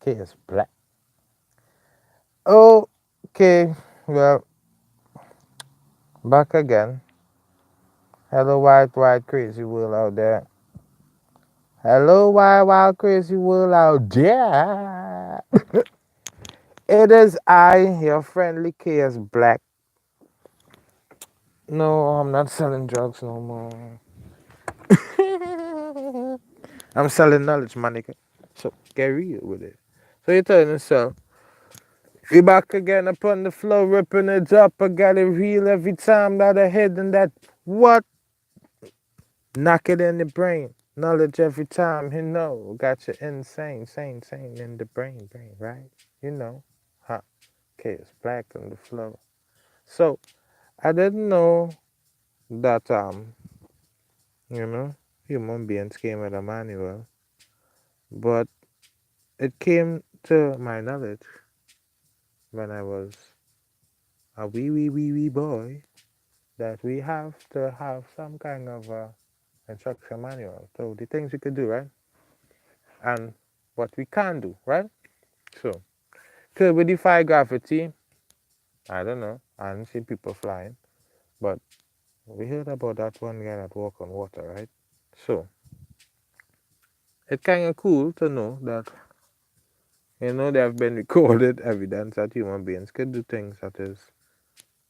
Case Black. Okay, well, back again. Hello, white, crazy world out there. Hello, wild, crazy world out there. It is I, your friendly Case Black. No, I'm not selling drugs no more. I'm selling knowledge, my nigga. So get real with it. So you're telling yourself, we back again upon the flow, ripping it up. I got it real every time that I hit and that what? Knock it in the brain. Knowledge every time, you know. Got you insane, sane in the brain, right? You know. Huh. Case Black on the flow. So I didn't know that you know, human beings came with a manual, but it came to my knowledge when I was a wee boy that we have to have some kind of instruction manual. So the things we could do, right? And what we can do, right? So could we defy gravity? I don't know. I haven't seen people flying, but we heard about that one guy that walk on water, right? So it's kind of cool to know that there have been recorded evidence that human beings could do things that is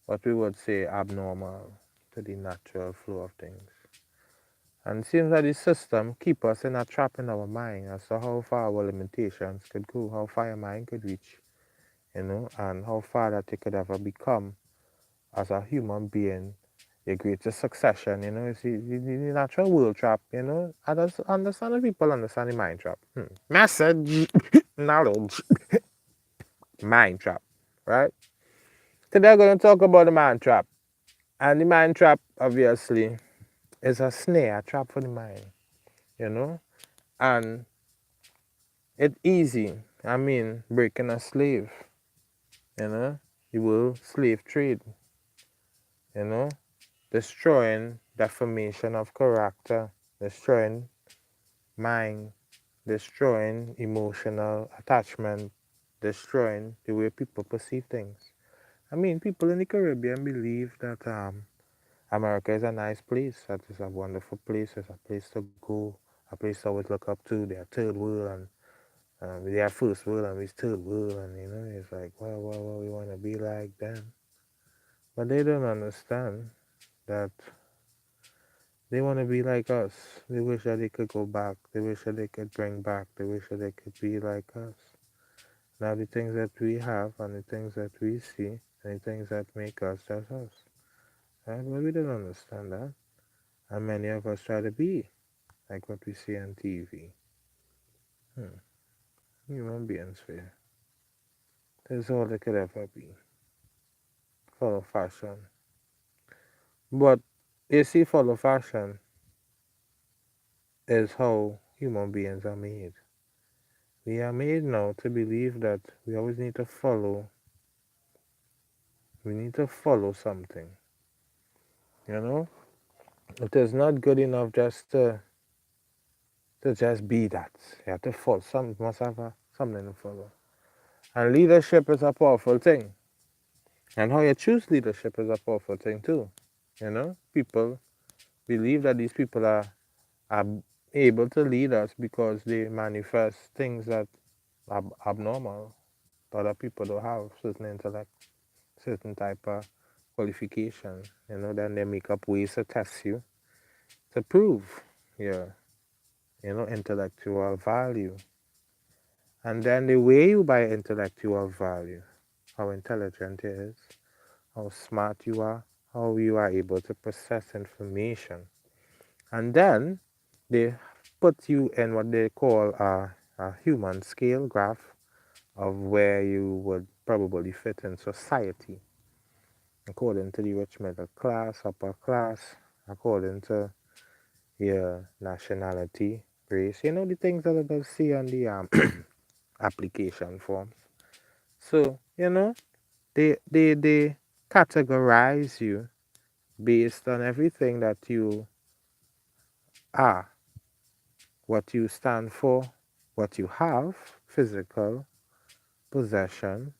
what we would say abnormal to the natural flow of things. And it seems that the system keep us in a trap in our mind as to how far our limitations could go, how far your mind could reach, and how far that it could ever become as a human being, your greatest succession, it's the natural world trap, I just understand the people understand the mind trap. Message, knowledge, mind trap, right? Today I'm going to talk about the mind trap. And the mind trap, obviously, is a snare, a trap for the mind, you know? And it's easy. I mean, breaking a slave, you will slave trade, you know? Destroying defamation of character, destroying mind, destroying emotional attachment, destroying the way people perceive things. I mean, people in the Caribbean believe that America is a nice place, that it's a wonderful place, it's a place to go, a place to always look up to. They're third world and they are first world and we're third world, and it's like, well, we want to be like them. But they don't understand that they want to be like us. They wish that they could go back. They wish that they could bring back. They wish that they could be like us. Now the things that we have and the things that we see and the things that make us, that's us. Right? But we don't understand that. And many of us try to be like what we see on TV. Human beings fear. That's all they could ever be. Follow fashion. But you see, follow fashion is how human beings are made. We are made now to believe that we always need to follow. We need to follow something. You know, it is not good enough just to just be that. You have to follow. Some must have something to follow. And leadership is a powerful thing. And how you choose leadership is a powerful thing too. People believe that these people are able to lead us because they manifest things that are abnormal. Other people don't have certain intellect, certain type of qualification. Then they make up ways to test you to prove your, intellectual value. And then they weigh you by intellectual value, how intelligent it is, how smart you are, how you are able to process information. And then they put you in what they call a human scale graph of where you would probably fit in society, according to the rich middle class, upper class, according to your nationality, race, the things that they'll see on the application forms. So, they categorize you based on everything that you are, what you stand for, what you have, physical possession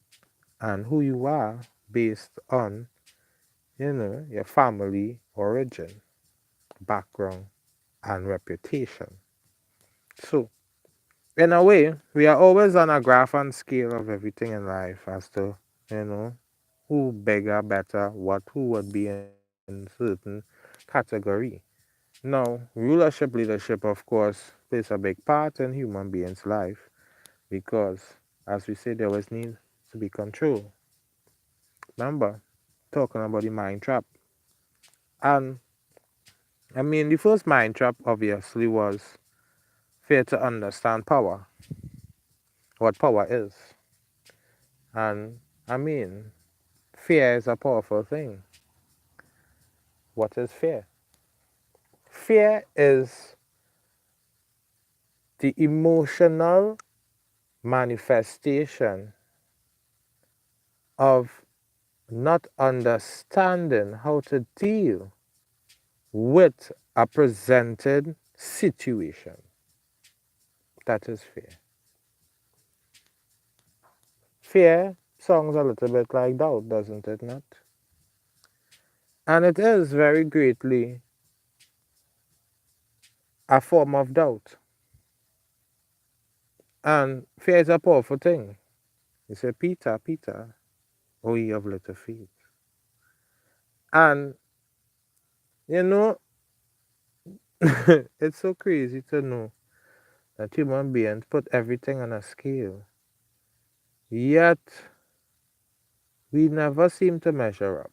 and who you are based on, your family origin, background, and reputation. So, in a way, we are always on a graph and scale of everything in life as to, you know, who bigger, better, who would be in certain category. Now, rulership, leadership, of course, plays a big part in human beings' life because, as we say, there always needs to be control. Remember, talking about the mind trap. And, I mean, the first mind trap obviously was fear to understand power, what power is. And, I mean, fear is a powerful thing. What is fear? Fear is the emotional manifestation of not understanding how to deal with a presented situation. That is fear. Fear sounds a little bit like doubt, doesn't it not? And it is very greatly a form of doubt. And fear is a powerful thing. You say, Peter, Peter, O ye of little faith. And, you know, it's so crazy to know that human beings put everything on a scale. Yet, we never seem to measure up.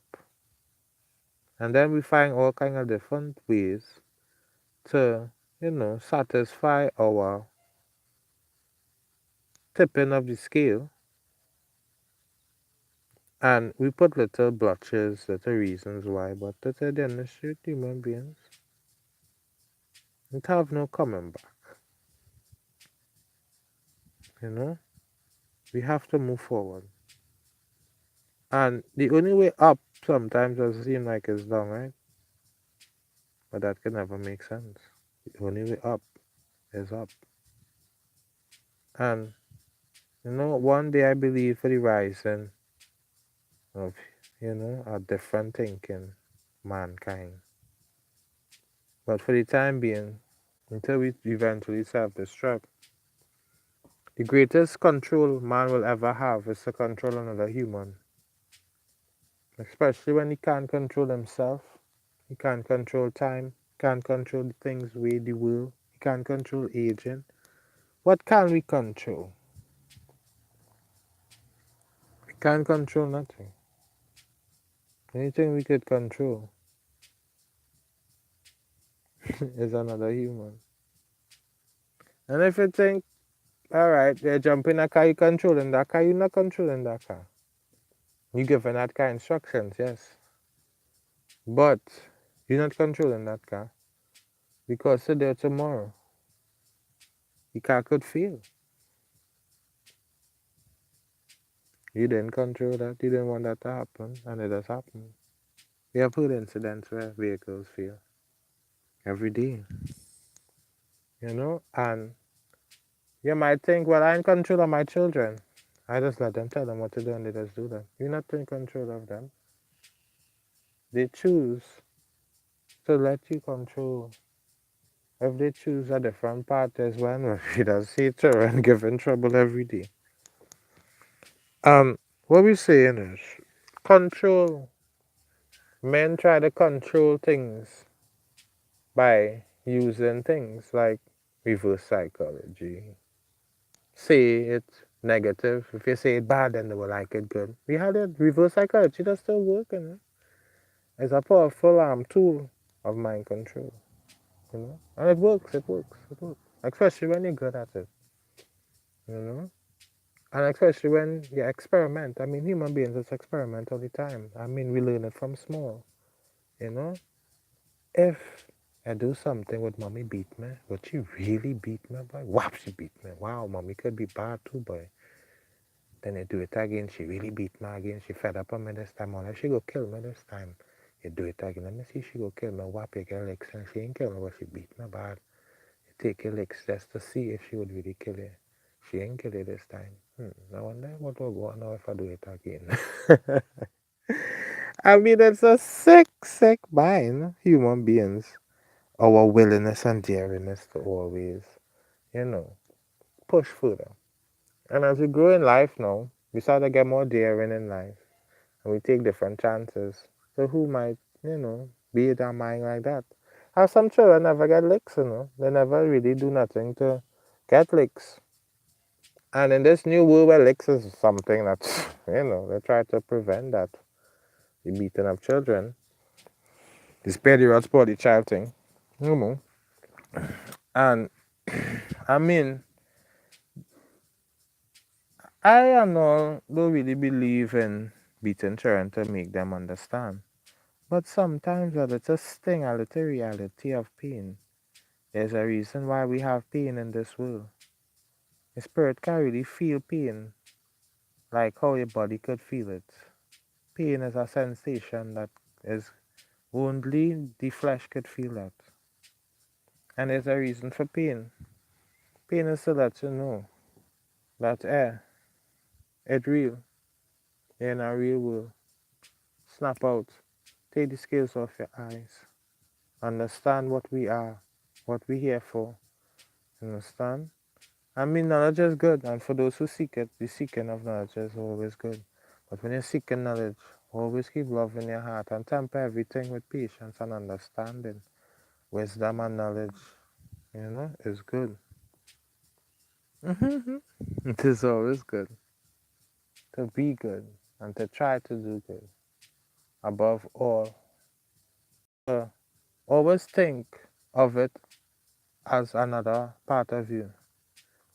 And then we find all kind of different ways to, satisfy our tipping of the scale. And we put little blotches, little reasons why, but to tell the honest truth, human beings, it have no coming back. You know? We have to move forward. And the only way up sometimes does seem like it's down, right? But that can never make sense. The only way up is up. And, one day I believe for the rising of, a different thinking mankind. But for the time being, until we eventually self-destruct, the greatest control man will ever have is to control another human. Especially when he can't control himself, he can't control time, can't control the things with the world, he can't control aging. What can we control? We can't control nothing. Anything we could control is another human. And if you think, alright, you're jumping a car, you controlling that car, you're not controlling that car. You're giving that car instructions, yes. But you're not controlling that car. Because today or tomorrow, the car could fail. You didn't control that, you didn't want that to happen, and it has happened. We have heard incidents where vehicles fail every day. And you might think, well, I'm in control of my children. I just let them tell them what to do and they just do that. You're not in control of them. They choose to let you control. If they choose a different path, there's one where we does see children giving trouble every day. What we're saying is control. Men try to control things by using things like reverse psychology. Say it negative. If you say it bad, then they will like it good. We had it reverse psychology that's still working. It's a powerful tool of mind control. And it works, it works, it works. Especially when you're good at it. You know? And especially when you experiment. I mean, human beings just experiment all the time. I mean, we learn it from small. You know? If I do something with mommy beat me, would she really beat me, boy? Whap, she beat me. Wow, mommy could be bad too, boy. Then you do it again, she really beat me again. She fed up on me this time. Or she go kill me this time. You do it again. Let me see she go kill me. Whap, you get licks. And she ain't kill me, but she beat me bad. You take your licks just to see if she would really kill you. She ain't kill it this time. I wonder what will go on now if I do it again. I mean, it's a sick, sick mind, human beings. Our willingness and daringness to always, you know, push further. And as we grow in life now, we start to get more daring in life. And we take different chances. So who might, be in their mind like that? How some children never get licks, They never really do nothing to get licks. And in this new world where licks is something that, they try to prevent that. The beating of children. The spare the rod spoil the child thing. You know. And I mean, I and all don't really believe in beating children to make them understand. But sometimes a little sting, a little reality of pain. There's a reason why we have pain in this world. The spirit can really feel pain, like how your body could feel it. Pain is a sensation that is only the flesh could feel that. And there's a reason for pain. Pain is to let you know that it's real. You're in a real world. Snap out. Take the scales off your eyes. Understand what we are, what we're here for. Understand? I mean, knowledge is good, and for those who seek it, the seeking of knowledge is always good. But when you're seeking knowledge, always keep love in your heart and temper everything with patience and understanding. Wisdom and knowledge, is good. It is always good to be good and to try to do good. Above all, always think of it as another part of you.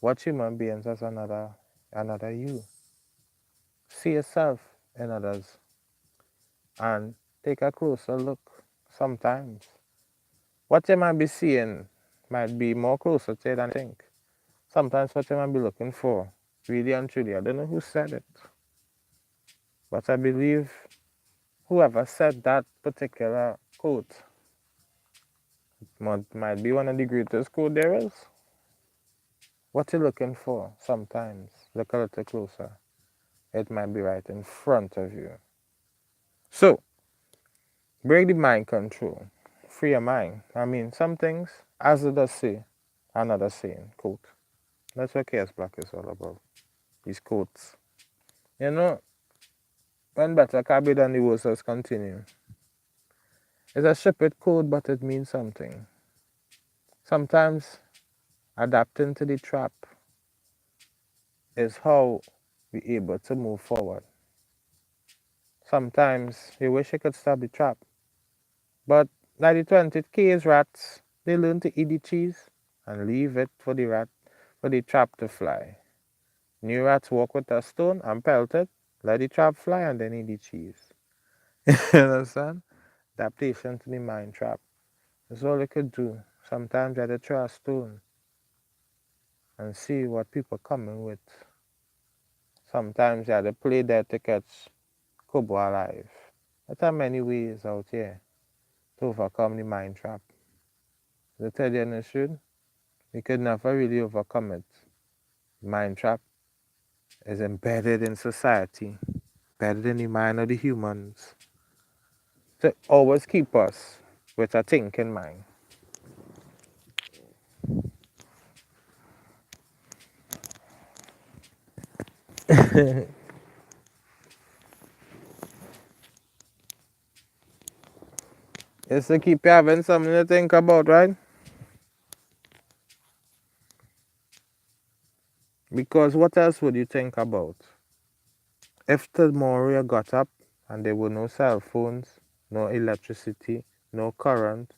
Watch human beings as another you. See yourself in others and take a closer look sometimes. What you might be seeing might be more closer to you than you think. Sometimes what you might be looking for, really and truly, I don't know who said it, but I believe whoever said that particular quote might be one of the greatest quote there is. What you're looking for, sometimes, look a little closer. It might be right in front of you. So, break the mind control. Free your mind. I mean, some things, as it does say, another saying, quote. That's what Chaos Black is all about. These quotes. You know, when better can be done, the worse has continue. It's a stupid quote, but it means something. Sometimes adapting to the trap is how we're able to move forward. Sometimes you wish you could stop the trap, but like the 20 rats, they learn to eat the cheese and leave it for the trap to fly. New rats walk with a stone and pelt it, let the trap fly and then eat the cheese. You understand? Adaptation to the mind trap. That's all you could do. Sometimes you had to throw a stone and see what people coming with. Sometimes you had to play dead to catch Kobo alive. There are many ways out here to overcome the mind trap. To tell you the truth, we could never really overcome it. Mind trap is embedded in society, embedded in the mind of the humans, to always keep us with a thinking mind. It's to keep you having something to think about, right? Because what else would you think about? If tomorrow you got up and there were no cell phones, no electricity, no current,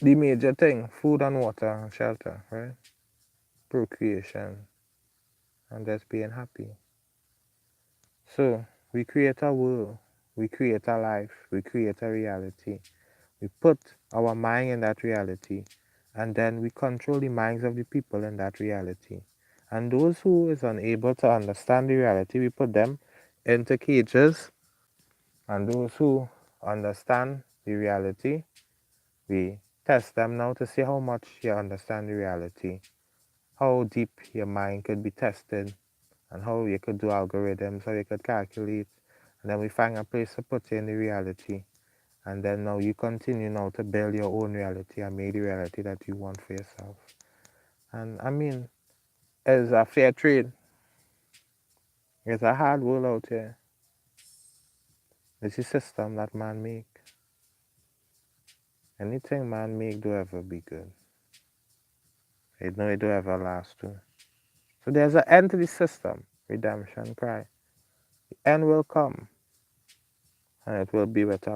the major thing, food and water and shelter, right? Procreation and just being happy. So we create a world, we create a life, we create a reality. We put our mind in that reality and then we control the minds of the people in that reality. And those who is unable to understand the reality, we put them into cages. And those who understand the reality, we test them now to see how much you understand the reality. how deep your mind could be tested and how you could do algorithms, how you could calculate. And then we find a place to put in the reality. And then now you continue now to build your own reality and make the reality that you want for yourself. And I mean, it's a fair trade. It's a hard world out here. It's a system that man make. Anything man make do ever be good. It know it do ever last too. So there's an end to the system. Redemption cry. The end will come. And it will be with a